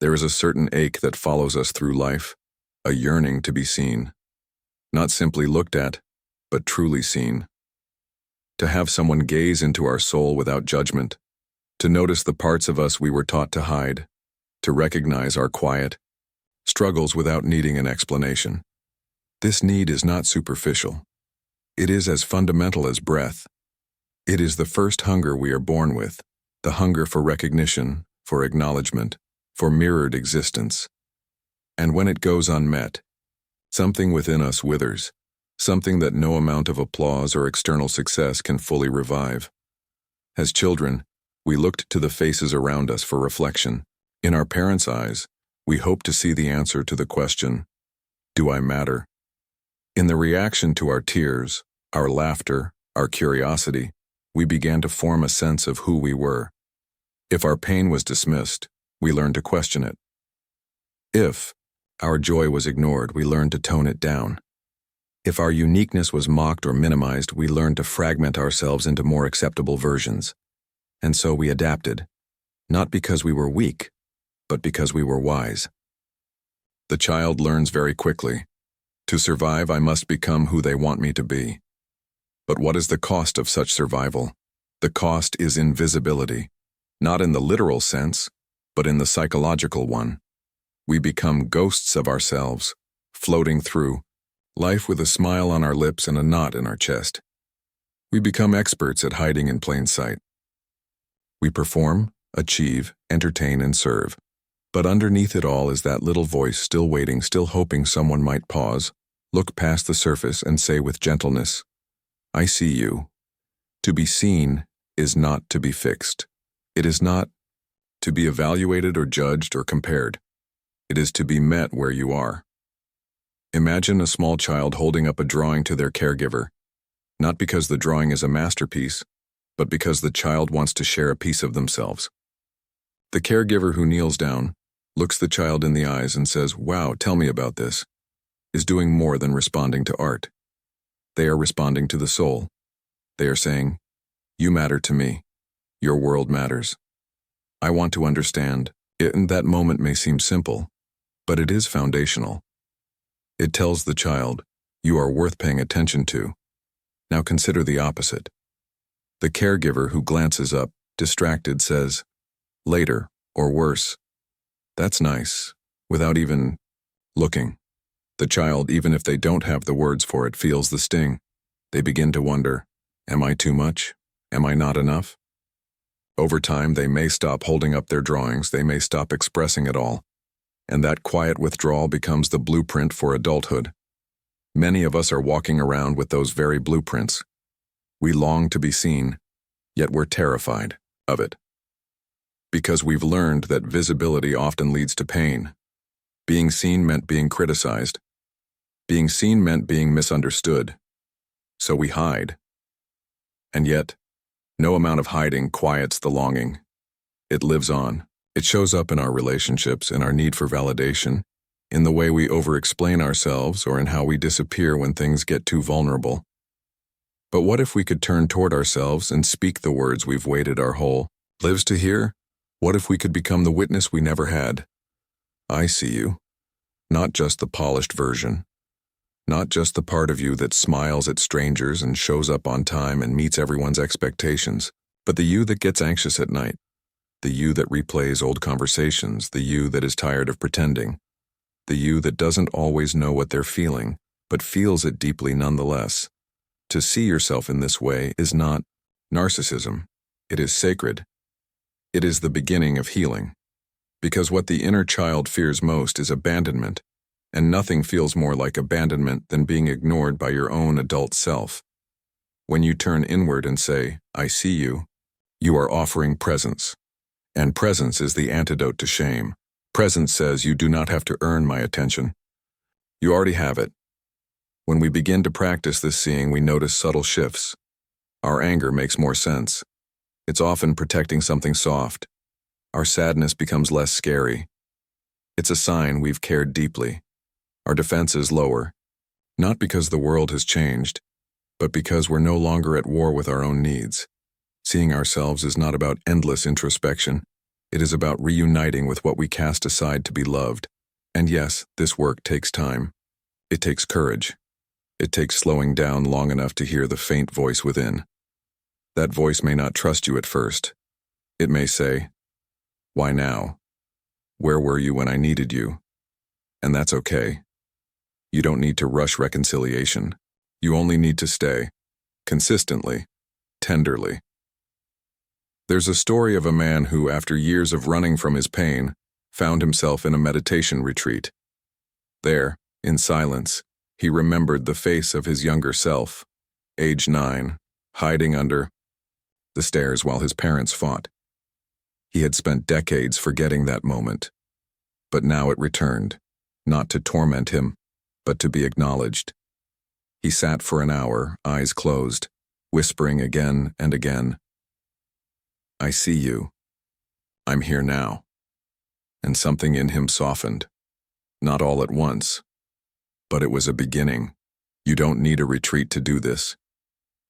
There is a certain ache that follows us through life, a yearning to be seen. Not simply looked at, but truly seen. To have someone gaze into our soul without judgment, to notice the parts of us we were taught to hide, to recognize our quiet struggles without needing an explanation. This need is not superficial. It is as fundamental as breath. It is the first hunger we are born with, the hunger for recognition, for acknowledgement, for mirrored existence. And when it goes unmet, something within us withers, something that no amount of applause or external success can fully revive. As children, we looked to the faces around us for reflection. In our parents' eyes, we hoped to see the answer to the question, do I matter? In the reaction to our tears, our laughter, our curiosity, we began to form a sense of who we were. If our pain was dismissed, we learned to question it. If our joy was ignored, we learned to tone it down. If our uniqueness was mocked or minimized, we learned to fragment ourselves into more acceptable versions. And so we adapted, not because we were weak, but because we were wise. The child learns very quickly. To survive, I must become who they want me to be. But what is the cost of such survival? The cost is invisibility, not in the literal sense, but in the psychological one. We become ghosts of ourselves, floating through life with a smile on our lips and a knot in our chest. We become experts at hiding in plain sight. We perform, achieve, entertain, and serve. But underneath it all is that little voice still waiting, still hoping someone might pause, look past the surface, and say with gentleness, I see you. To be seen is not to be fixed. It is not to be evaluated or judged or compared. It is to be met where you are. Imagine a small child holding up a drawing to their caregiver, not because the drawing is a masterpiece, but because the child wants to share a piece of themselves. The caregiver who kneels down, looks the child in the eyes and says, wow, tell me about this, is doing more than responding to art. They are responding to the soul. They are saying, you matter to me. Your world matters. I want to understand. In that moment may seem simple, but it is foundational. It tells the child, you are worth paying attention to. Now consider the opposite. The caregiver who glances up, distracted, says, later, or worse. That's nice, without even looking. The child, even if they don't have the words for it, feels the sting. They begin to wonder, am I too much? Am I not enough? Over time, they may stop holding up their drawings, they may stop expressing it all, and that quiet withdrawal becomes the blueprint for adulthood. Many of us are walking around with those very blueprints. We long to be seen, yet we're terrified of it. Because we've learned that visibility often leads to pain. Being seen meant being criticized. Being seen meant being misunderstood. So we hide. And yet, no amount of hiding quiets the longing. It lives on. It shows up in our relationships, in our need for validation, in the way we over-explain ourselves, or in how we disappear when things get too vulnerable. But what if we could turn toward ourselves and speak the words we've waited our whole lives to hear? What if we could become the witness we never had? I see you. Not just the polished version. Not just the part of you that smiles at strangers and shows up on time and meets everyone's expectations, but the you that gets anxious at night. The you that replays old conversations, the you that is tired of pretending. The you that doesn't always know what they're feeling, but feels it deeply nonetheless. To see yourself in this way is not narcissism. It is sacred. It is the beginning of healing. Because what the inner child fears most is abandonment, and nothing feels more like abandonment than being ignored by your own adult self. When you turn inward and say, I see you, you are offering presence. And presence is the antidote to shame. Presence says you do not have to earn my attention. You already have it. When we begin to practice this seeing, we notice subtle shifts. Our anger makes more sense. It's often protecting something soft. Our sadness becomes less scary. It's a sign we've cared deeply. Our defenses lower, not because the world has changed, but because we're no longer at war with our own needs. Seeing ourselves is not about endless introspection. It is about reuniting with what we cast aside to be loved. And yes, this work takes time. It takes courage. It takes slowing down long enough to hear the faint voice within. That voice may not trust you at first. It may say, "Why now? Where were you when I needed you?" And that's okay. You don't need to rush reconciliation. You only need to stay, consistently, tenderly. There's a story of a man who, after years of running from his pain, found himself in a meditation retreat. There, in silence, he remembered the face of his younger self, age 9, hiding under the stairs while his parents fought. He had spent decades forgetting that moment, but now it returned, not to torment him, but to be acknowledged. He sat for an hour, eyes closed, whispering again and again, "I see you. I'm here now." And something in him softened. Not all at once, but it was a beginning. You don't need a retreat to do this.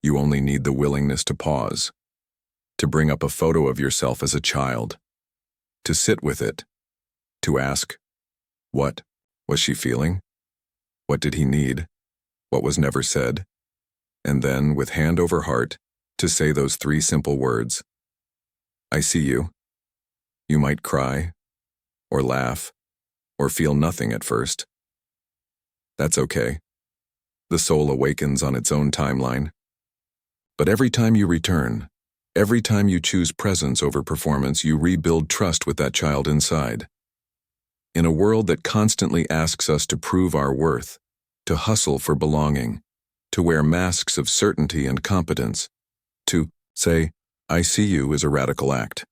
You only need the willingness to pause, to bring up a photo of yourself as a child, to sit with it, to ask, what was she feeling? What did he need? What was never said? And then, with hand over heart, to say those 3 simple words. I see you. You might cry, or laugh, or feel nothing at first. That's okay. The soul awakens on its own timeline. But every time you return, every time you choose presence over performance, you rebuild trust with that child inside. In a world that constantly asks us to prove our worth, to hustle for belonging, to wear masks of certainty and competence, to say, "I see you" is a radical act.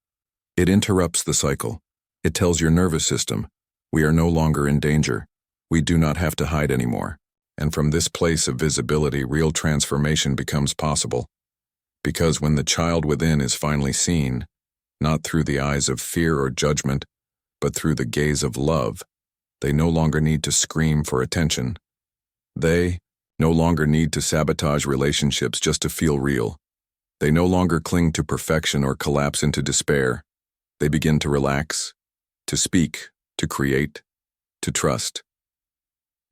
It interrupts the cycle. It tells your nervous system, we are no longer in danger. We do not have to hide anymore. And from this place of visibility, real transformation becomes possible. Because when the child within is finally seen, not through the eyes of fear or judgment, but through the gaze of love, they no longer need to scream for attention. They no longer need to sabotage relationships just to feel real. They no longer cling to perfection or collapse into despair. They begin to relax, to speak, to create, to trust.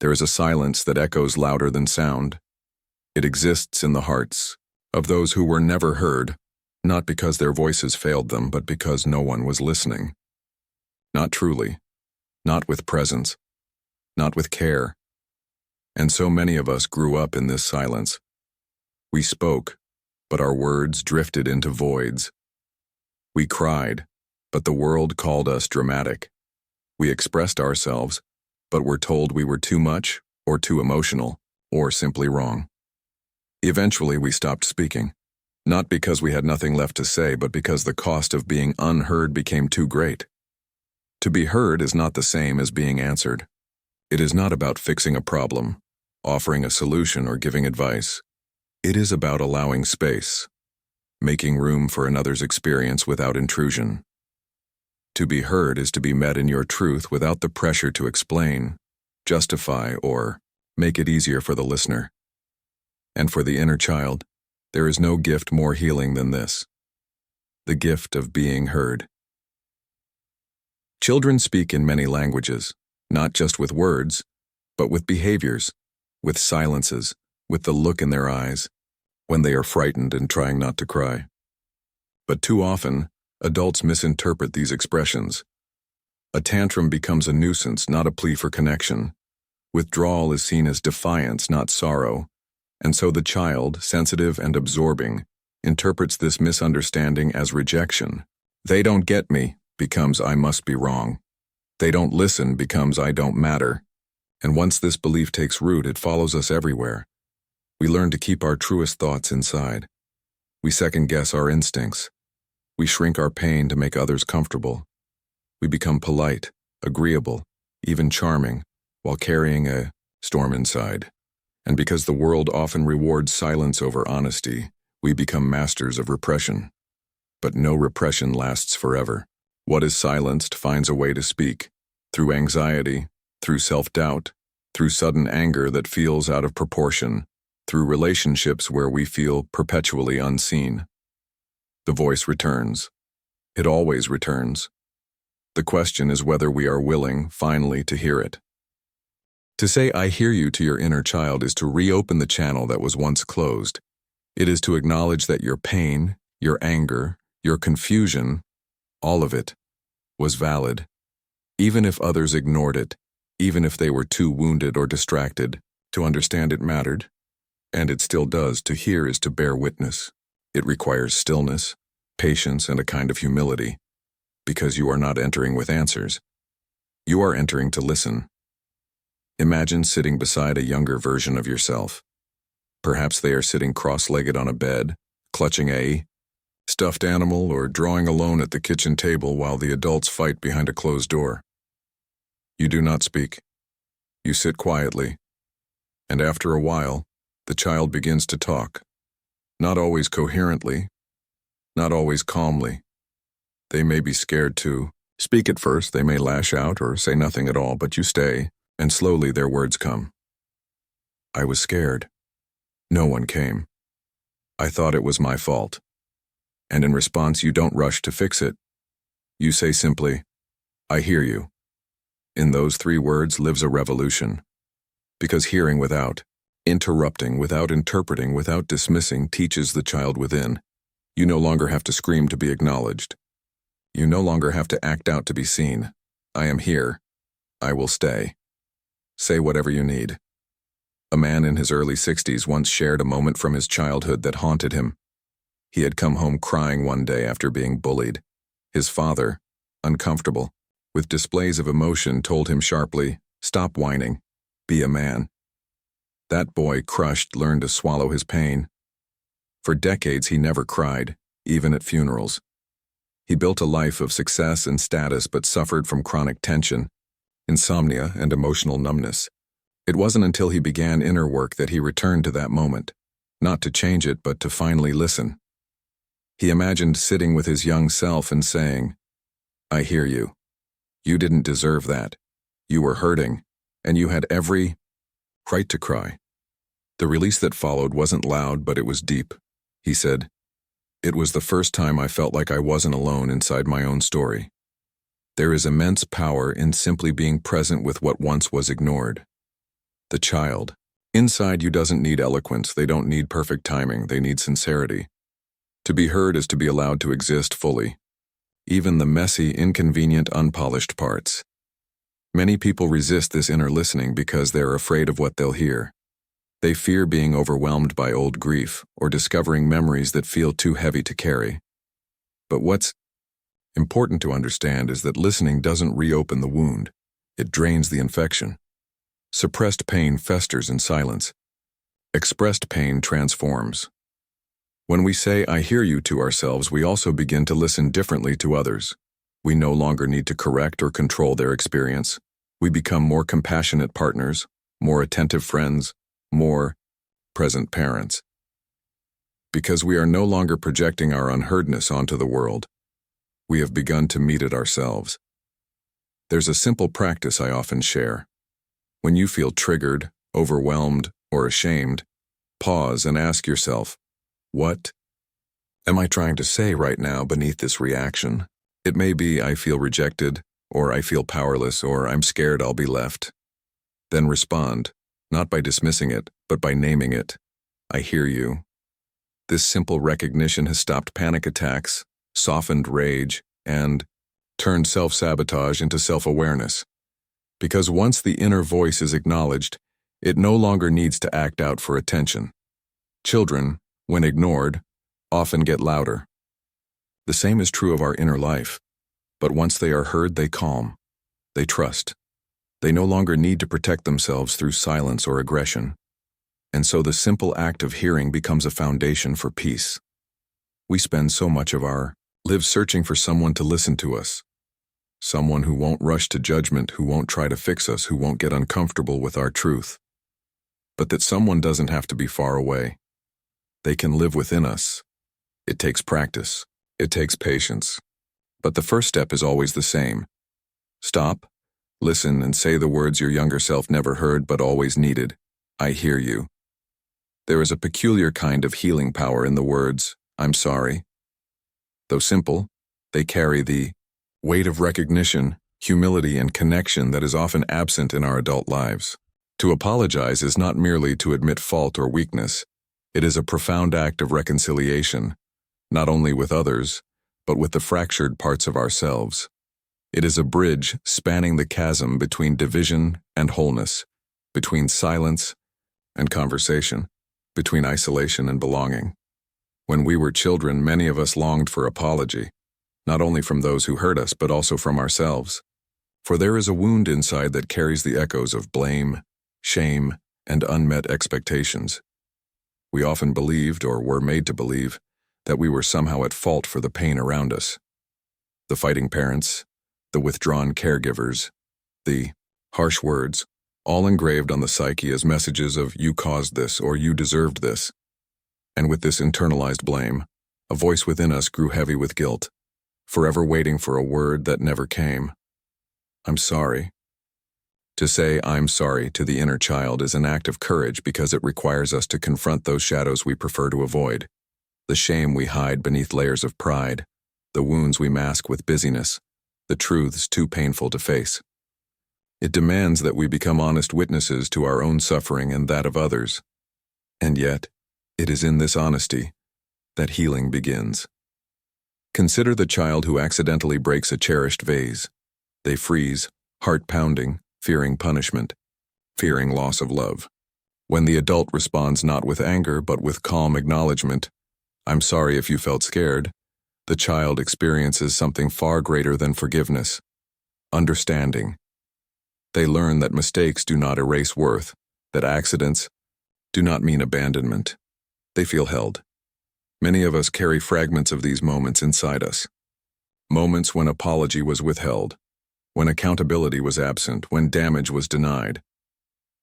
There is a silence that echoes louder than sound. It exists in the hearts of those who were never heard, not because their voices failed them, but because no one was listening. Not truly, not with presence, not with care. And so many of us grew up in this silence. We spoke, but our words drifted into voids. We cried, but the world called us dramatic. We expressed ourselves, but were told we were too much, or too emotional, or simply wrong. Eventually, we stopped speaking, not because we had nothing left to say, but because the cost of being unheard became too great. To be heard is not the same as being answered. It is not about fixing a problem, offering a solution, or giving advice. It is about allowing space, making room for another's experience without intrusion. To be heard is to be met in your truth without the pressure to explain, justify, or make it easier for the listener. And for the inner child, there is no gift more healing than this: the gift of being heard. Children speak in many languages, not just with words, but with behaviors, with silences, with the look in their eyes, when they are frightened and trying not to cry. But too often, adults misinterpret these expressions. A tantrum becomes a nuisance, not a plea for connection. Withdrawal is seen as defiance, not sorrow. And so the child, sensitive and absorbing, interprets this misunderstanding as rejection. They don't get me becomes I must be wrong. They don't listen becomes I don't matter. And once this belief takes root, it follows us everywhere. We learn to keep our truest thoughts inside. We second-guess our instincts. We shrink our pain to make others comfortable. We become polite, agreeable, even charming, while carrying a storm inside. And because the world often rewards silence over honesty, we become masters of repression. But no repression lasts forever. What is silenced finds a way to speak, through anxiety, through self-doubt, through sudden anger that feels out of proportion, through relationships where we feel perpetually unseen. The voice returns. It always returns, The question is whether we are willing, finally, to hear it. To say "I hear you" to your inner child is to reopen the channel that was once closed. It is to acknowledge that your pain, your anger, your confusion, all of it, was valid. Even if others ignored it, even if they were too wounded or distracted to understand it mattered, and it still does. To hear is to bear witness. It requires stillness, patience, and a kind of humility, because you are not entering with answers. You are entering to listen. Imagine sitting beside a younger version of yourself. Perhaps they are sitting cross-legged on a bed, clutching a stuffed animal or drawing alone at the kitchen table while the adults fight behind a closed door. You do not speak. You sit quietly, and after a while, the child begins to talk. Not always coherently, not always calmly. They may be scared to speak at first, they may lash out or say nothing at all, but you stay, and slowly their words come. I was scared. No one came. I thought it was my fault. And in response, you don't rush to fix it. You say simply, I hear you. In those 3 words lives a revolution. Because hearing without interrupting, without interpreting, without dismissing, teaches the child within. You no longer have to scream to be acknowledged. You no longer have to act out to be seen. I am here. I will stay. Say whatever you need. A man in his early 60s once shared a moment from his childhood that haunted him. He had come home crying one day after being bullied. His father, uncomfortable, with displays of emotion, told him sharply, "Stop whining. Be a man." That boy, crushed, learned to swallow his pain. For decades, he never cried, even at funerals. He built a life of success and status but suffered from chronic tension, insomnia, and emotional numbness. It wasn't until he began inner work that he returned to that moment, not to change it but to finally listen. He imagined sitting with his young self and saying, I hear you. You didn't deserve that. You were hurting, and you had every right to cry. The release that followed wasn't loud, but it was deep. He said, "It was the first time I felt like I wasn't alone inside my own story." There is immense power in simply being present with what once was ignored. The child inside you doesn't need eloquence, they don't need perfect timing, they need sincerity. To be heard is to be allowed to exist fully, even the messy, inconvenient, unpolished parts. Many people resist this inner listening because they're afraid of what they'll hear. They fear being overwhelmed by old grief or discovering memories that feel too heavy to carry. But what's important to understand is that listening doesn't reopen the wound, it drains the infection. Suppressed pain festers in silence. Expressed pain transforms. When we say, I hear you to ourselves, we also begin to listen differently to others. We no longer need to correct or control their experience. We become more compassionate partners, more attentive friends, more present parents. Because we are no longer projecting our unheardness onto the world. We have begun to meet it ourselves. There's a simple practice I often share. When you feel triggered, overwhelmed, or ashamed, pause and ask yourself, what am I trying to say right now beneath this reaction? It may be I feel rejected, or I feel powerless, or I'm scared I'll be left. Then respond, not by dismissing it, but by naming it. I hear you. This simple recognition has stopped panic attacks, softened rage, and turned self-sabotage into self-awareness. Because once the inner voice is acknowledged, it no longer needs to act out for attention. Children, when ignored, often get louder. The same is true of our inner life. But once they are heard, they calm. They trust. They no longer need to protect themselves through silence or aggression. And so the simple act of hearing becomes a foundation for peace. We spend so much of our lives searching for someone to listen to us. Someone who won't rush to judgment, who won't try to fix us, who won't get uncomfortable with our truth. But that someone doesn't have to be far away. They can live within us. It takes practice. It takes patience. But the first step is always the same. Stop, listen, and say the words your younger self never heard but always needed. I hear you. There is a peculiar kind of healing power in the words, I'm sorry. Though simple, they carry the weight of recognition, humility, and connection that is often absent in our adult lives. To apologize is not merely to admit fault or weakness. It is a profound act of reconciliation, not only with others, but with the fractured parts of ourselves. It is a bridge spanning the chasm between division and wholeness, between silence and conversation, between isolation and belonging. When we were children, many of us longed for apology, not only from those who hurt us, but also from ourselves. For there is a wound inside that carries the echoes of blame, shame, and unmet expectations. We often believed, or were made to believe, that we were somehow at fault for the pain around us. The fighting parents, the withdrawn caregivers, the harsh words, all engraved on the psyche as messages of "you caused this" or "you deserved this." And with this internalized blame, a voice within us grew heavy with guilt, forever waiting for a word that never came. I'm sorry. To say "I'm sorry" to the inner child is an act of courage because it requires us to confront those shadows we prefer to avoid, the shame we hide beneath layers of pride, the wounds we mask with busyness, the truths too painful to face. It demands that we become honest witnesses to our own suffering and that of others. And yet, it is in this honesty that healing begins. Consider the child who accidentally breaks a cherished vase. They freeze, heart pounding, fearing punishment, fearing loss of love. When the adult responds not with anger but with calm acknowledgement, "I'm sorry if you felt scared," the child experiences something far greater than forgiveness: understanding. They learn that mistakes do not erase worth, that accidents do not mean abandonment. They feel held. Many of us carry fragments of these moments inside us. Moments when apology was withheld, when accountability was absent, when damage was denied.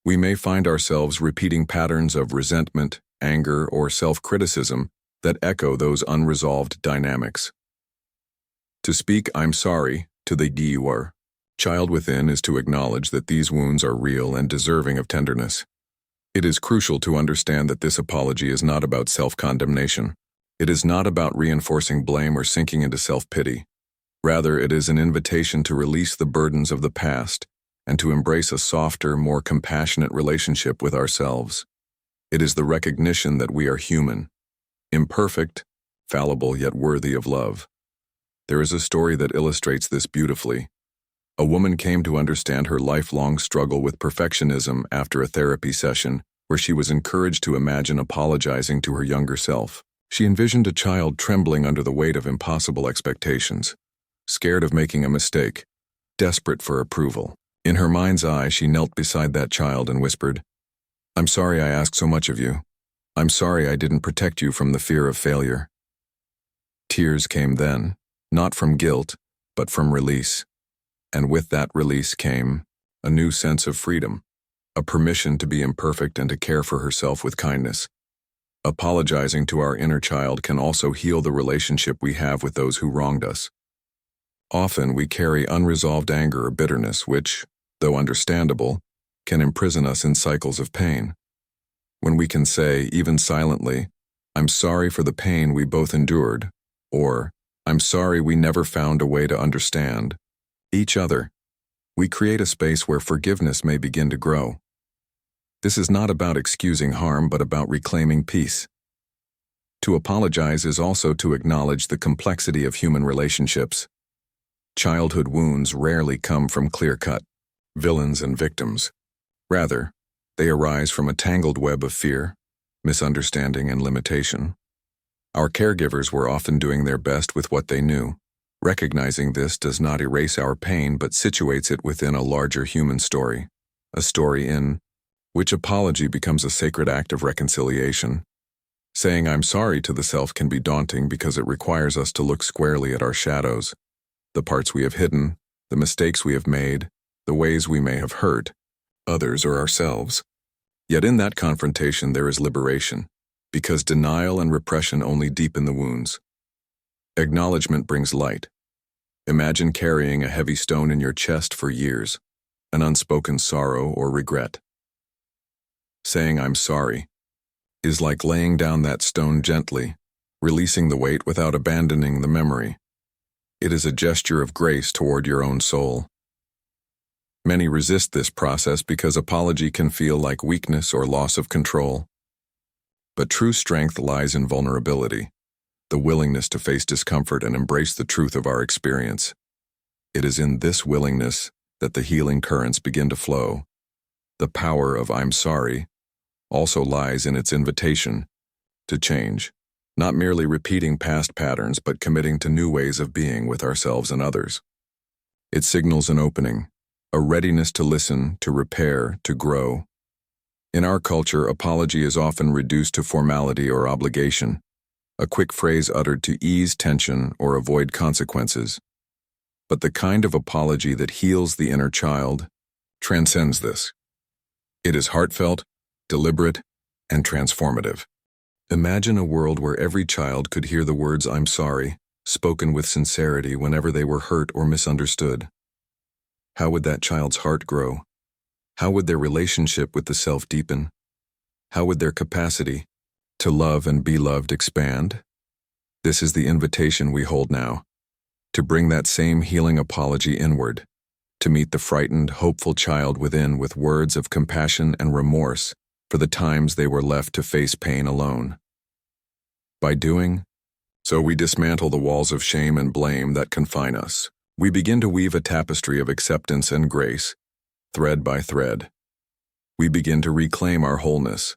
We may find ourselves repeating patterns of resentment, anger, or self-criticism that echo those unresolved dynamics. To speak "I'm sorry" to the DUR child within is to acknowledge that these wounds are real and deserving of tenderness. It is crucial to understand that this apology is not about self-condemnation. It is not about reinforcing blame or sinking into self-pity. Rather, it is an invitation to release the burdens of the past and to embrace a softer, more compassionate relationship with ourselves. It is the recognition that we are human, imperfect, fallible, yet worthy of love. There is a story that illustrates this beautifully. A woman came to understand her lifelong struggle with perfectionism after a therapy session where she was encouraged to imagine apologizing to her younger self. She envisioned a child trembling under the weight of impossible expectations, scared of making a mistake, desperate for approval. In her mind's eye, she knelt beside that child and whispered, "I'm sorry I asked so much of you. I'm sorry I didn't protect you from the fear of failure." Tears came then, not from guilt, but from release. And with that release came a new sense of freedom, a permission to be imperfect and to care for herself with kindness. Apologizing to our inner child can also heal the relationship we have with those who wronged us. Often we carry unresolved anger or bitterness which, though understandable, can imprison us in cycles of pain. When we can say, even silently, "I'm sorry for the pain we both endured," or "I'm sorry we never found a way to understand each other," we create a space where forgiveness may begin to grow. This is not about excusing harm, but about reclaiming peace. To apologize is also to acknowledge the complexity of human relationships. Childhood wounds rarely come from clear-cut villains and victims. Rather, they arise from a tangled web of fear, misunderstanding, and limitation. Our caregivers were often doing their best with what they knew. Recognizing this does not erase our pain but situates it within a larger human story, a story in which apology becomes a sacred act of reconciliation. Saying "I'm sorry" to the self can be daunting because it requires us to look squarely at our shadows, the parts we have hidden, the mistakes we have made, the ways we may have hurt others or ourselves. Yet in that confrontation there is liberation, because denial and repression only deepen the wounds. Acknowledgement brings light. Imagine carrying a heavy stone in your chest for years, an unspoken sorrow or regret. Saying "I'm sorry" is like laying down that stone gently, releasing the weight without abandoning the memory. It is a gesture of grace toward your own soul. Many resist this process because apology can feel like weakness or loss of control. But true strength lies in vulnerability, the willingness to face discomfort and embrace the truth of our experience. It is in this willingness that the healing currents begin to flow. The power of "I'm sorry" also lies in its invitation to change, not merely repeating past patterns but committing to new ways of being with ourselves and others. It signals an opening, a readiness to listen, to repair, to grow. In our culture, apology is often reduced to formality or obligation, a quick phrase uttered to ease tension or avoid consequences. But the kind of apology that heals the inner child transcends this. It is heartfelt, deliberate, and transformative. Imagine a world where every child could hear the words "I'm sorry" spoken with sincerity whenever they were hurt or misunderstood. How would that child's heart grow? How would their relationship with the self deepen? How would their capacity to love and be loved expand? This is the invitation we hold now, to bring that same healing apology inward, to meet the frightened, hopeful child within with words of compassion and remorse for the times they were left to face pain alone. By doing so, we dismantle the walls of shame and blame that confine us. We begin to weave a tapestry of acceptance and grace, thread by thread. We begin to reclaim our wholeness.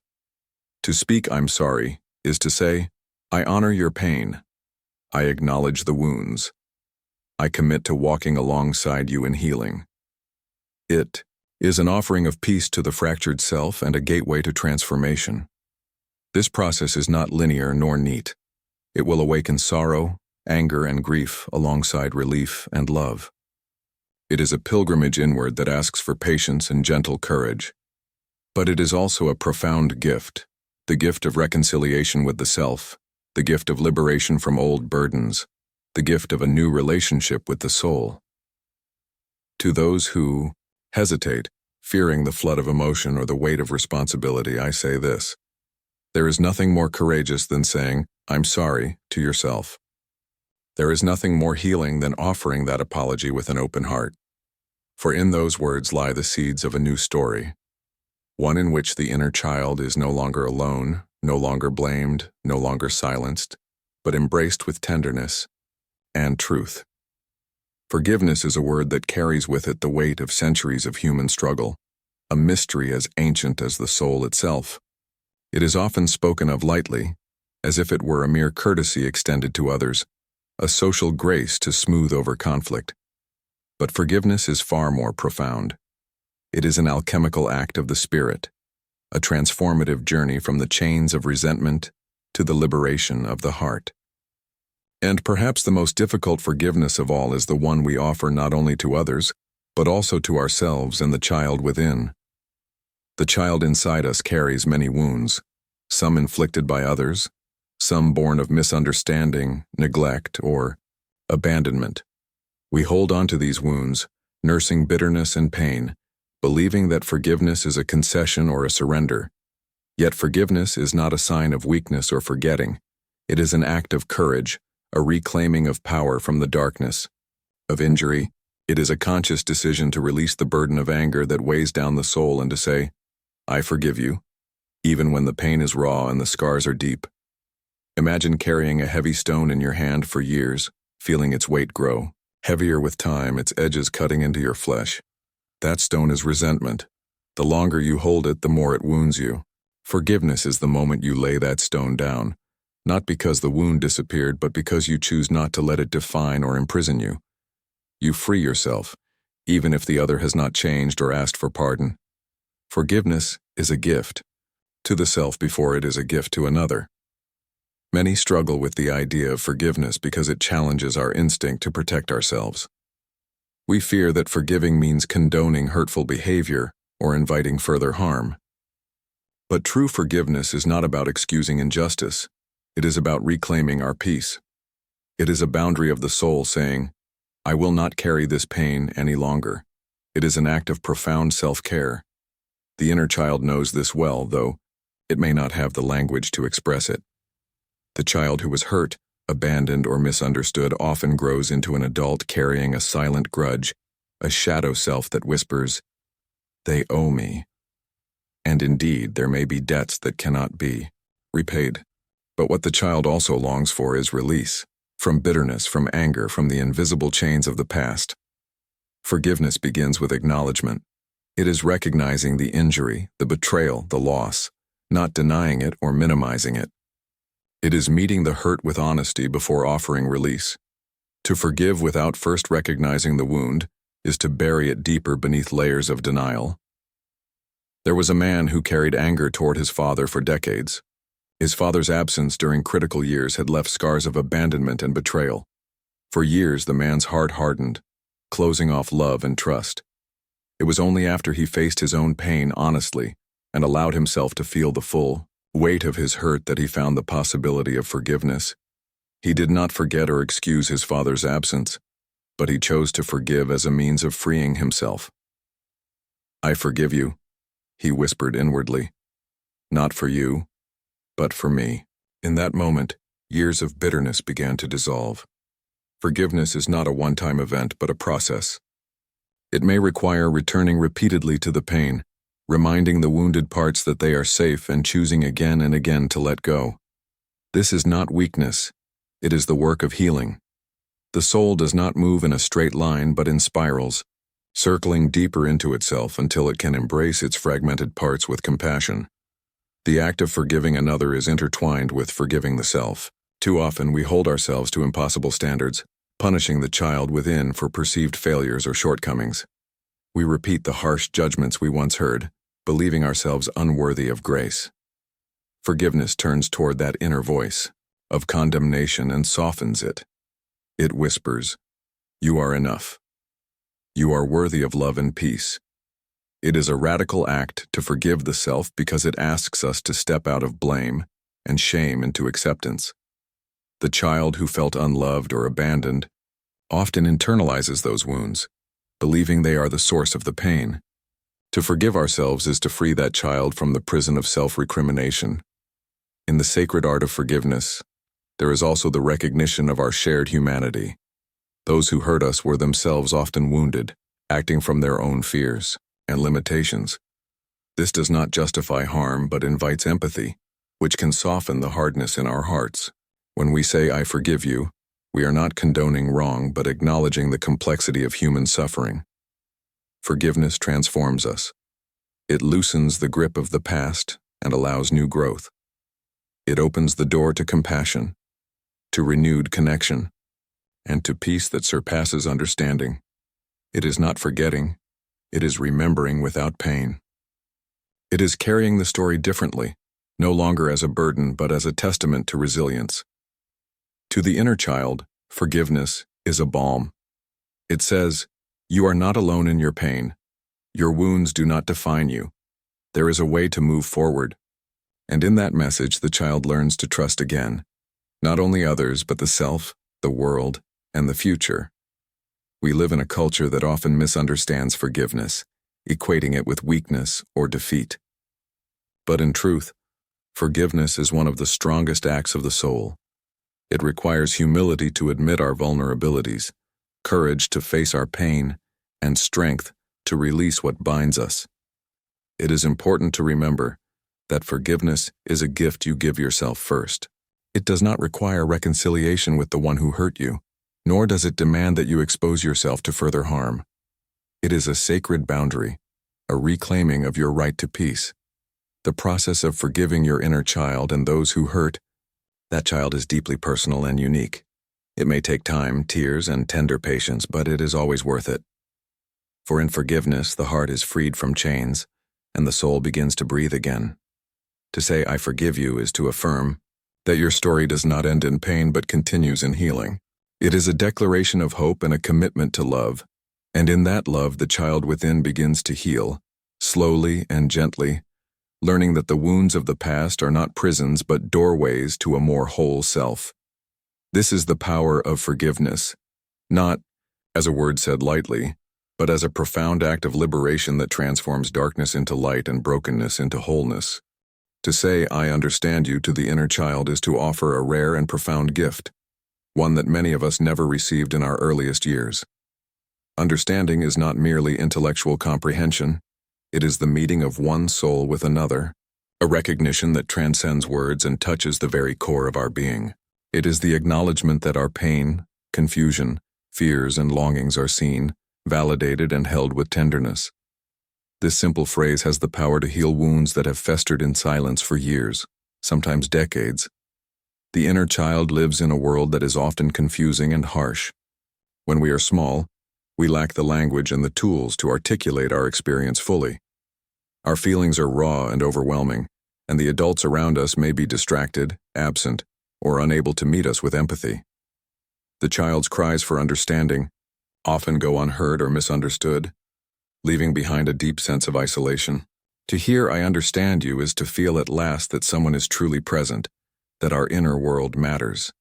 To speak "I'm sorry" is to say, I honor your pain. I acknowledge the wounds. I commit to walking alongside you in healing. It is an offering of peace to the fractured self and a gateway to transformation. This process is not linear nor neat. It will awaken sorrow, anger, and grief alongside relief and love. It is a pilgrimage inward that asks for patience and gentle courage. But it is also a profound gift, the gift of reconciliation with the self, the gift of liberation from old burdens, the gift of a new relationship with the soul. To those who hesitate, fearing the flood of emotion or the weight of responsibility, I say this: there is nothing more courageous than saying "I'm sorry" to yourself. There is nothing more healing than offering that apology with an open heart. For in those words lie the seeds of a new story, one in which the inner child is no longer alone, no longer blamed, no longer silenced, but embraced with tenderness and truth. Forgiveness is a word that carries with it the weight of centuries of human struggle, a mystery as ancient as the soul itself. It is often spoken of lightly, as if it were a mere courtesy extended to others, a social grace to smooth over conflict. But forgiveness is far more profound. It is an alchemical act of the spirit, a transformative journey from the chains of resentment to the liberation of the heart. And perhaps the most difficult forgiveness of all is the one we offer not only to others, but also to ourselves and the child within. The child inside us carries many wounds, some inflicted by others, some born of misunderstanding, neglect, or abandonment. We hold on to these wounds, nursing bitterness and pain, believing that forgiveness is a concession or a surrender. Yet forgiveness is not a sign of weakness or forgetting. It is an act of courage, a reclaiming of power from the darkness of injury. It is a conscious decision to release the burden of anger that weighs down the soul and to say, "I forgive you," even when the pain is raw and the scars are deep. Imagine carrying a heavy stone in your hand for years, feeling its weight grow, heavier with time, its edges cutting into your flesh. That stone is resentment. The longer you hold it, the more it wounds you. Forgiveness is the moment you lay that stone down, not because the wound disappeared, but because you choose not to let it define or imprison you. You free yourself, even if the other has not changed or asked for pardon. Forgiveness is a gift to the self before it is a gift to another. Many struggle with the idea of forgiveness because it challenges our instinct to protect ourselves. We fear that forgiving means condoning hurtful behavior or inviting further harm. But true forgiveness is not about excusing injustice. It is about reclaiming our peace. It is a boundary of the soul saying, "I will not carry this pain any longer." It is an act of profound self-care. The inner child knows this well, though it may not have the language to express it. The child who was hurt abandoned or misunderstood, often grows into an adult carrying a silent grudge, a shadow self that whispers, "They owe me." And indeed, there may be debts that cannot be repaid. But what the child also longs for is release, from bitterness, from anger, from the invisible chains of the past. Forgiveness begins with acknowledgement. It is recognizing the injury, the betrayal, the loss, not denying it or minimizing it. It is meeting the hurt with honesty before offering release. To forgive without first recognizing the wound is to bury it deeper beneath layers of denial. There was a man who carried anger toward his father for decades. His father's absence during critical years had left scars of abandonment and betrayal. For years, the man's heart hardened, closing off love and trust. It was only after he faced his own pain honestly and allowed himself to feel the full weight of his hurt that he found the possibility of forgiveness. He did not forget or excuse his father's absence, but he chose to forgive as a means of freeing himself. "I forgive you," he whispered inwardly. "Not for you, but for me." In that moment, years of bitterness began to dissolve. Forgiveness is not a one-time event, but a process. It may require returning repeatedly to the pain, reminding the wounded parts that they are safe and choosing again and again to let go. This is not weakness. It is the work of healing. The soul does not move in a straight line but in spirals, circling deeper into itself until it can embrace its fragmented parts with compassion. The act of forgiving another is intertwined with forgiving the self. Too often we hold ourselves to impossible standards, punishing the child within for perceived failures or shortcomings. We repeat the harsh judgments we once heard, believing ourselves unworthy of grace. Forgiveness turns toward that inner voice of condemnation and softens it. It whispers, "You are enough. You are worthy of love and peace." It is a radical act to forgive the self because it asks us to step out of blame and shame into acceptance. The child who felt unloved or abandoned often internalizes those wounds, believing they are the source of the pain. To forgive ourselves is to free that child from the prison of self-recrimination. In the sacred art of forgiveness, there is also the recognition of our shared humanity. Those who hurt us were themselves often wounded, acting from their own fears and limitations. This does not justify harm but invites empathy, which can soften the hardness in our hearts. When we say, "I forgive you," we are not condoning wrong but acknowledging the complexity of human suffering. Forgiveness transforms us. It loosens the grip of the past and allows new growth. It opens the door to compassion, to renewed connection, and to peace that surpasses understanding. It is not forgetting, it is remembering without pain. It is carrying the story differently, no longer as a burden but as a testament to resilience. To the inner child, forgiveness is a balm. It says, "You are not alone in your pain. Your wounds do not define you. There is a way to move forward." And in that message, the child learns to trust again, not only others, but the self, the world, and the future. We live in a culture that often misunderstands forgiveness, equating it with weakness or defeat. But in truth, forgiveness is one of the strongest acts of the soul. It requires humility to admit our vulnerabilities, courage to face our pain, and strength to release what binds us. It is important to remember that forgiveness is a gift you give yourself first. It does not require reconciliation with the one who hurt you, nor does it demand that you expose yourself to further harm. It is a sacred boundary, a reclaiming of your right to peace. The process of forgiving your inner child and those who hurt, that child is deeply personal and unique. It may take time, tears, and tender patience, but it is always worth it. For in forgiveness, the heart is freed from chains, and the soul begins to breathe again. To say, "I forgive you," is to affirm that your story does not end in pain but continues in healing. It is a declaration of hope and a commitment to love, and in that love the child within begins to heal, slowly and gently, learning that the wounds of the past are not prisons but doorways to a more whole self. This is the power of forgiveness, not as a word said lightly, but as a profound act of liberation that transforms darkness into light and brokenness into wholeness. To say, "I understand you" to the inner child is to offer a rare and profound gift, one that many of us never received in our earliest years. Understanding is not merely intellectual comprehension, it is the meeting of one soul with another, a recognition that transcends words and touches the very core of our being. It is the acknowledgement that our pain, confusion, fears, and longings are seen, validated, and held with tenderness. This simple phrase has the power to heal wounds that have festered in silence for years, sometimes decades. The inner child lives in a world that is often confusing and harsh. When we are small, we lack the language and the tools to articulate our experience fully. Our feelings are raw and overwhelming, and the adults around us may be distracted, absent, or unable to meet us with empathy. The child's cries for understanding often go unheard or misunderstood, leaving behind a deep sense of isolation. To hear "I understand you" is to feel at last that someone is truly present, that our inner world matters.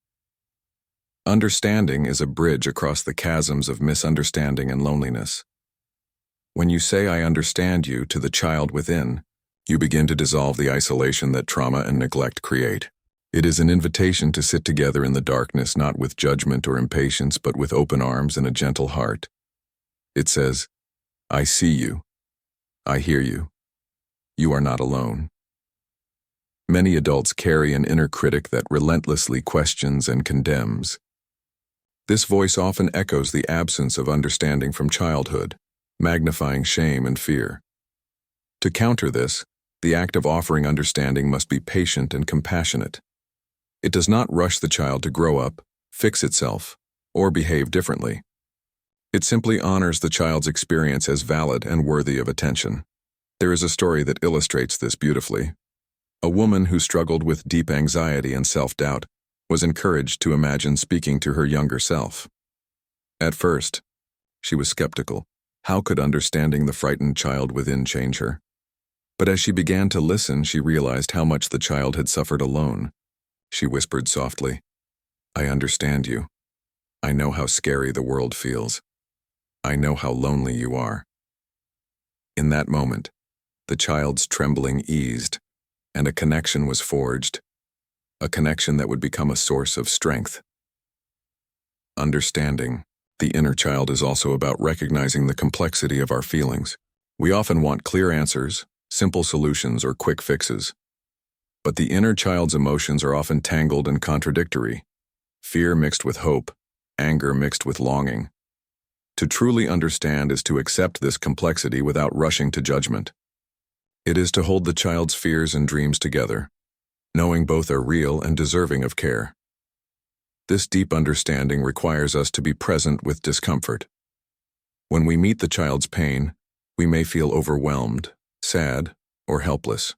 Understanding is a bridge across the chasms of misunderstanding and loneliness. When you say "I understand you" to the child within, you begin to dissolve the isolation that trauma and neglect create. It is an invitation to sit together in the darkness, not with judgment or impatience, but with open arms and a gentle heart. It says, "I see you. I hear you. You are not alone." Many adults carry an inner critic that relentlessly questions and condemns. This voice often echoes the absence of understanding from childhood, magnifying shame and fear. To counter this, the act of offering understanding must be patient and compassionate. It does not rush the child to grow up, fix itself, or behave differently. It simply honors the child's experience as valid and worthy of attention. There is a story that illustrates this beautifully. A woman who struggled with deep anxiety and self-doubt was encouraged to imagine speaking to her younger self. At first, she was skeptical. How could understanding the frightened child within change her? But as she began to listen, she realized how much the child had suffered alone. She whispered softly, "I understand you. I know how scary the world feels. I know how lonely you are." In that moment, the child's trembling eased, and a connection was forged, a connection that would become a source of strength. Understanding the inner child is also about recognizing the complexity of our feelings. We often want clear answers, simple solutions, or quick fixes. But the inner child's emotions are often tangled and contradictory, fear mixed with hope, anger mixed with longing. To truly understand is to accept this complexity without rushing to judgment. It is to hold the child's fears and dreams together, knowing both are real and deserving of care. This deep understanding requires us to be present with discomfort. When we meet the child's pain, we may feel overwhelmed, sad, or helpless.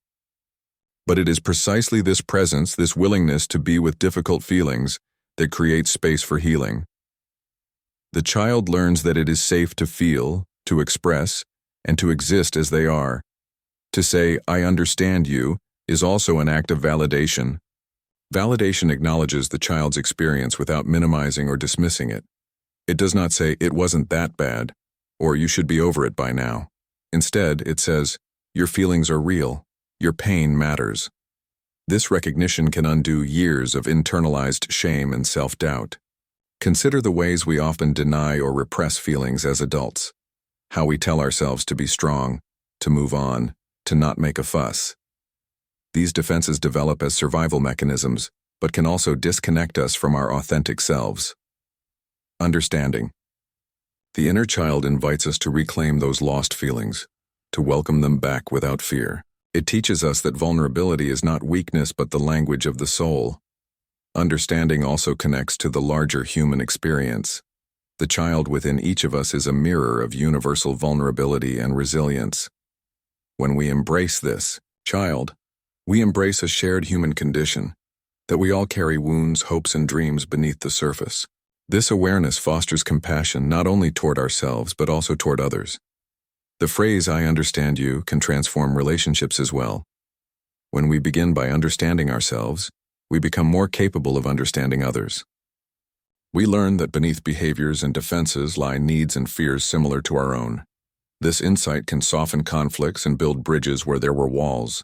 But it is precisely this presence, this willingness to be with difficult feelings, that creates space for healing. The child learns that it is safe to feel, to express, and to exist as they are. To say, "I understand you," is also an act of validation. Validation acknowledges the child's experience without minimizing or dismissing it. It does not say, "It wasn't that bad," or "You should be over it by now." Instead, it says, "Your feelings are real. Your pain matters." This recognition can undo years of internalized shame and self-doubt. Consider the ways we often deny or repress feelings as adults. How we tell ourselves to be strong, to move on, to not make a fuss. These defenses develop as survival mechanisms, but can also disconnect us from our authentic selves. Understanding. The inner child invites us to reclaim those lost feelings, to welcome them back without fear. It teaches us that vulnerability is not weakness but the language of the soul. Understanding also connects to the larger human experience. The child within each of us is a mirror of universal vulnerability and resilience. When we embrace this child, we embrace a shared human condition, that we all carry wounds, hopes, and dreams beneath the surface. This awareness fosters compassion not only toward ourselves but also toward others. The phrase "I understand you" can transform relationships as well. When we begin by understanding ourselves, we become more capable of understanding others. We learn that beneath behaviors and defenses lie needs and fears similar to our own. This insight can soften conflicts and build bridges where there were walls.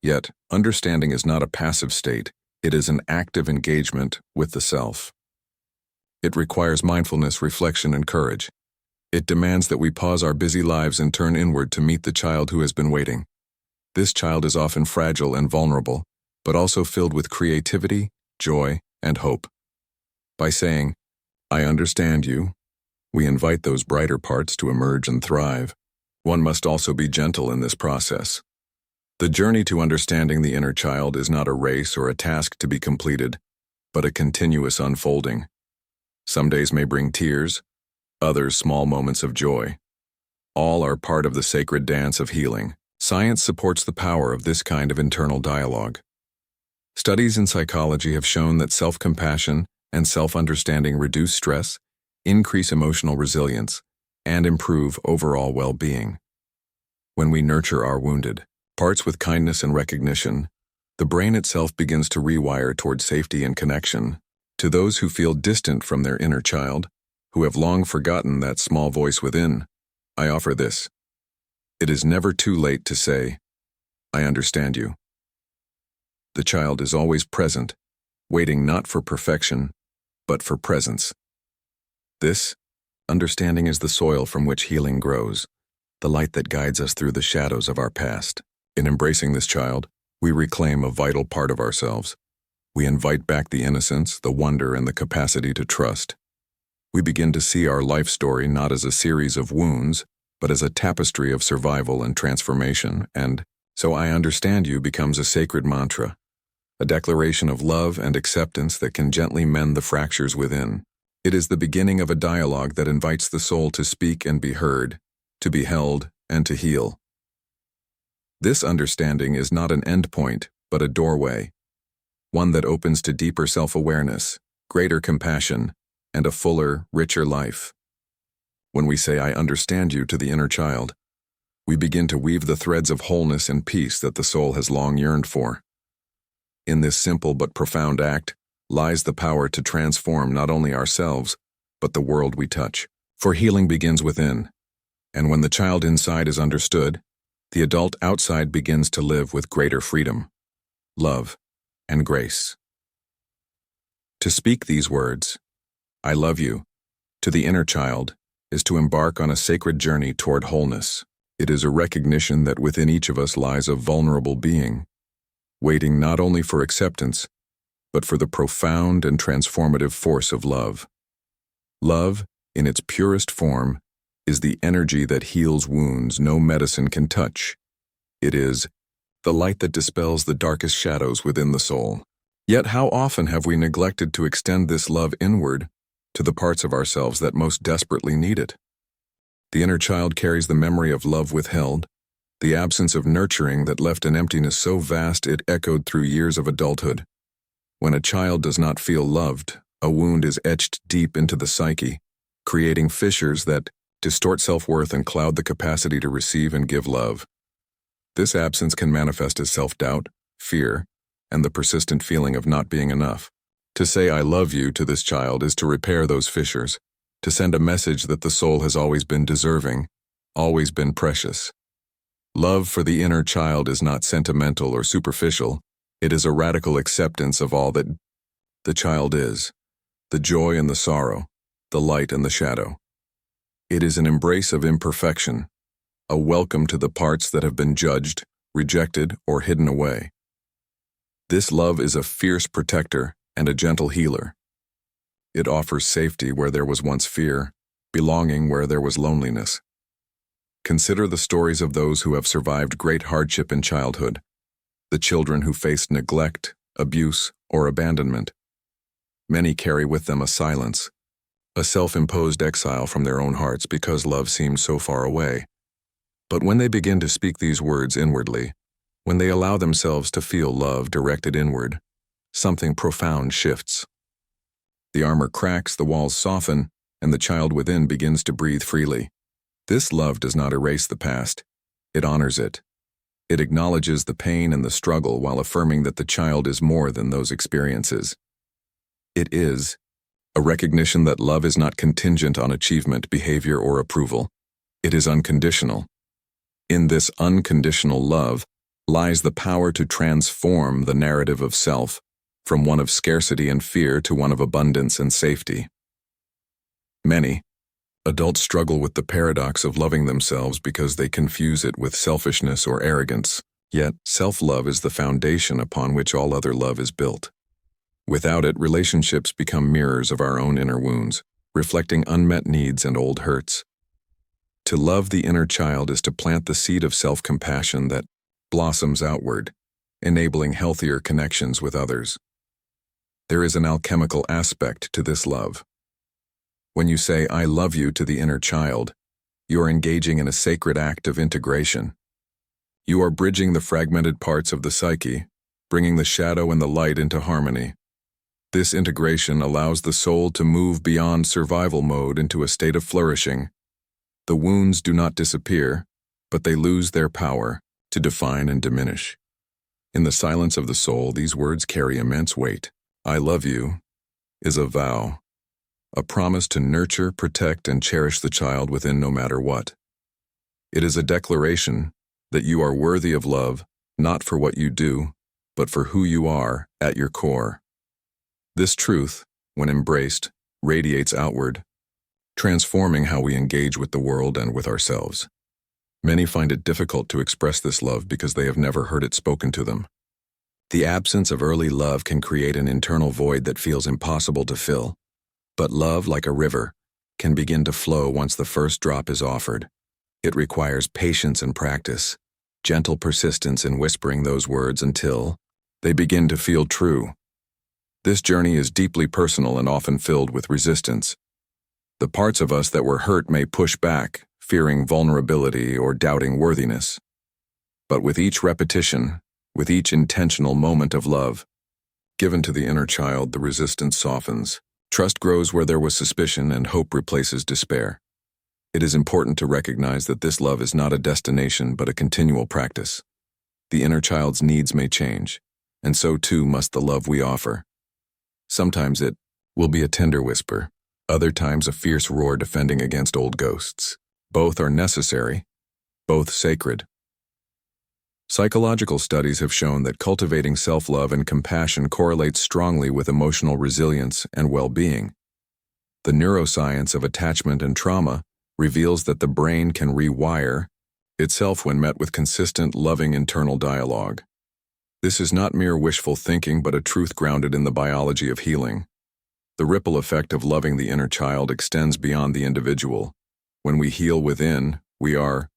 Yet, understanding is not a passive state, it is an active engagement with the self. It requires mindfulness, reflection, and courage. It demands that we pause our busy lives and turn inward to meet the child who has been waiting. This child is often fragile and vulnerable, but also filled with creativity, joy, and hope. By saying, "I understand you," we invite those brighter parts to emerge and thrive. One must also be gentle in this process. The journey to understanding the inner child is not a race or a task to be completed, but a continuous unfolding. Some days may bring tears, others small moments of joy. All are part of the sacred dance of healing. Science supports the power of this kind of internal dialogue. Studies in psychology have shown that self-compassion and self-understanding reduce stress, increase emotional resilience, and improve overall well-being. When we nurture our wounded parts with kindness and recognition, the brain itself begins to rewire toward safety and connection. To those who feel distant from their inner child, who have long forgotten that small voice within, I offer this. It is never too late to say, "I understand you." The child is always present, waiting not for perfection, but for presence. This understanding is the soil from which healing grows, the light that guides us through the shadows of our past. In embracing this child, we reclaim a vital part of ourselves. We invite back the innocence, the wonder, and the capacity to trust. We begin to see our life story not as a series of wounds, but as a tapestry of survival and transformation, and "So I understand you" becomes a sacred mantra, a declaration of love and acceptance that can gently mend the fractures within. It is the beginning of a dialogue that invites the soul to speak and be heard, to be held and to heal. This understanding is not an endpoint, but a doorway, one that opens to deeper self-awareness, greater compassion, and a fuller, richer life. When we say "I understand you" to the inner child, we begin to weave the threads of wholeness and peace that the soul has long yearned for. In this simple but profound act lies the power to transform not only ourselves, but the world we touch. For healing begins within, and when the child inside is understood, the adult outside begins to live with greater freedom, love, and grace. To speak these words, "I love you," to the inner child, is to embark on a sacred journey toward wholeness. It is a recognition that within each of us lies a vulnerable being, waiting not only for acceptance, but for the profound and transformative force of love. Love, in its purest form, is the energy that heals wounds no medicine can touch. It is the light that dispels the darkest shadows within the soul. Yet how often have we neglected to extend this love inward to the parts of ourselves that most desperately need it? The inner child carries the memory of love withheld, the absence of nurturing that left an emptiness so vast it echoed through years of adulthood. When a child does not feel loved, a wound is etched deep into the psyche, creating fissures that distort self-worth and cloud the capacity to receive and give love. This absence can manifest as self-doubt, fear, and the persistent feeling of not being enough. To say "I love you" to this child is to repair those fissures, to send a message that the soul has always been deserving, always been precious. Love for the inner child is not sentimental or superficial. It is a radical acceptance of all that the child is, the joy and the sorrow, the light and the shadow. It is an embrace of imperfection, a welcome to the parts that have been judged, rejected, or hidden away. This love is a fierce protector and a gentle healer. It offers safety where there was once fear, belonging where there was loneliness. Consider the stories of those who have survived great hardship in childhood, the children who faced neglect, abuse, or abandonment. Many carry with them a silence, a self-imposed exile from their own hearts because love seemed so far away. But when they begin to speak these words inwardly, when they allow themselves to feel love directed inward, something profound shifts. The armor cracks, the walls soften, and the child within begins to breathe freely. This love does not erase the past. It honors it. It acknowledges the pain and the struggle while affirming that the child is more than those experiences. It is a recognition that love is not contingent on achievement, behavior, or approval. It is unconditional. In this unconditional love lies the power to transform the narrative of self from one of scarcity and fear to one of abundance and safety. Many adults struggle with the paradox of loving themselves because they confuse it with selfishness or arrogance. Yet, self-love is the foundation upon which all other love is built. Without it, relationships become mirrors of our own inner wounds, reflecting unmet needs and old hurts. To love the inner child is to plant the seed of self-compassion that blossoms outward, enabling healthier connections with others. There is an alchemical aspect to this love. When you say, "I love you" to the inner child, you are engaging in a sacred act of integration. You are bridging the fragmented parts of the psyche, bringing the shadow and the light into harmony. This integration allows the soul to move beyond survival mode into a state of flourishing. The wounds do not disappear, but they lose their power to define and diminish. In the silence of the soul, these words carry immense weight. "I love you" is a vow, a promise to nurture, protect, and cherish the child within no matter what. It is a declaration that you are worthy of love, not for what you do, but for who you are at your core. This truth, when embraced, radiates outward, transforming how we engage with the world and with ourselves. Many find it difficult to express this love because they have never heard it spoken to them. The absence of early love can create an internal void that feels impossible to fill. But love, like a river, can begin to flow once the first drop is offered. It requires patience and practice, gentle persistence in whispering those words until they begin to feel true. This journey is deeply personal and often filled with resistance. The parts of us that were hurt may push back, fearing vulnerability or doubting worthiness. But with each repetition, with each intentional moment of love given to the inner child, the resistance softens. Trust grows where there was suspicion, and hope replaces despair. It is important to recognize that this love is not a destination but a continual practice. The inner child's needs may change, and so too must the love we offer. Sometimes it will be a tender whisper, other times a fierce roar defending against old ghosts. Both are necessary, both sacred. Psychological studies have shown that cultivating self-love and compassion correlates strongly with emotional resilience and well-being. The neuroscience of attachment and trauma reveals that the brain can rewire itself when met with consistent, loving internal dialogue. This is not mere wishful thinking, but a truth grounded in the biology of healing. The ripple effect of loving the inner child extends beyond the individual. When we heal within, we are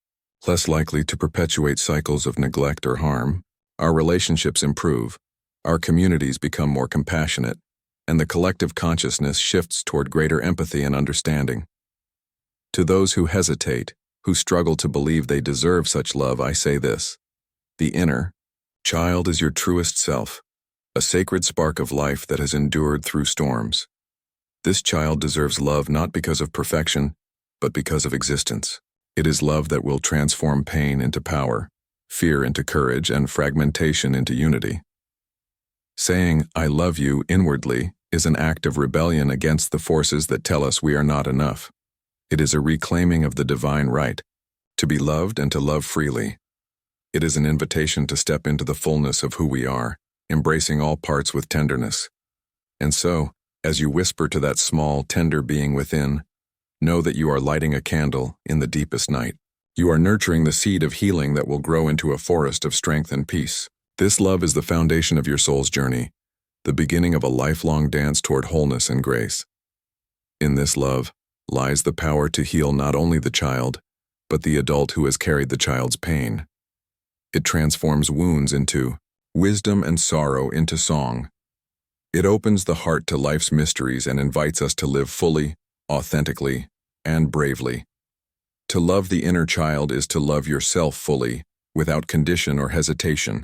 less likely to perpetuate cycles of neglect or harm. Our relationships improve, our communities become more compassionate, and the collective consciousness shifts toward greater empathy and understanding. To those who hesitate, who struggle to believe they deserve such love, I say this: the inner child is your truest self, a sacred spark of life that has endured through storms. This child deserves love not because of perfection, but because of existence. It is love that will transform pain into power, fear into courage, and fragmentation into unity. Saying, "I love you" inwardly is an act of rebellion against the forces that tell us we are not enough. It is a reclaiming of the divine right to be loved and to love freely. It is an invitation to step into the fullness of who we are, embracing all parts with tenderness. And so, as you whisper to that small, tender being within, know that you are lighting a candle in the deepest night. You are nurturing the seed of healing that will grow into a forest of strength and peace. This love is the foundation of your soul's journey, the beginning of a lifelong dance toward wholeness and grace. In this love lies the power to heal not only the child, but the adult who has carried the child's pain. It transforms wounds into wisdom and sorrow into song. It opens the heart to life's mysteries and invites us to live fully, authentically, and bravely. To love the inner child is to love yourself fully, without condition or hesitation.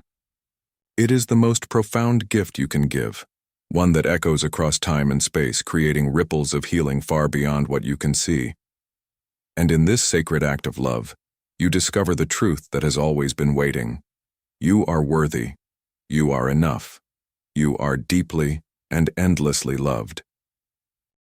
It is the most profound gift you can give, one that echoes across time and space, creating ripples of healing far beyond what you can see. And in this sacred act of love, you discover the truth that has always been waiting. You are worthy. You are enough. You are deeply and endlessly loved.